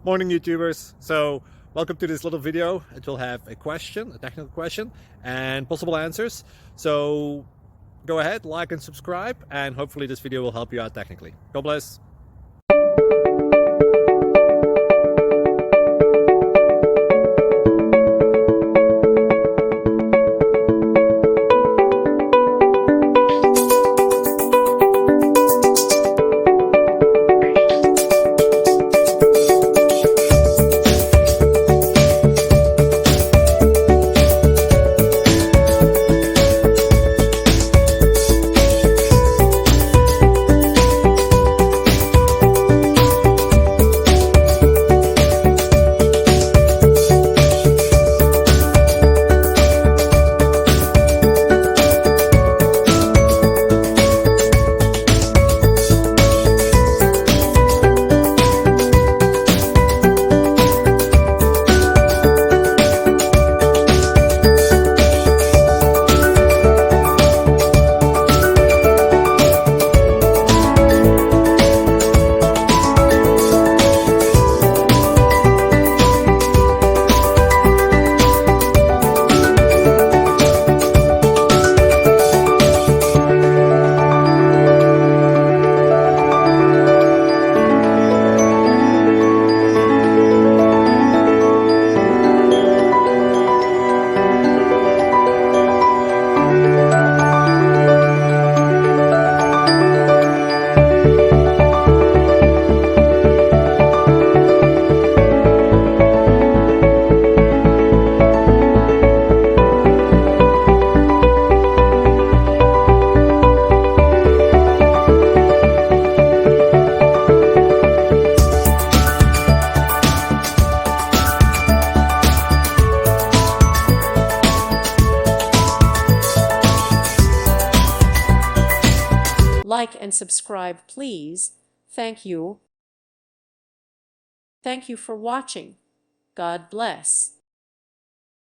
Morning, YouTubers. So welcome to this little video. It will have a question, a technical question, and possible answers. So go ahead, like and subscribe, and hopefully this video will help you out technically. God bless. Like and subscribe, please. Thank you. Thank you for watching. God bless.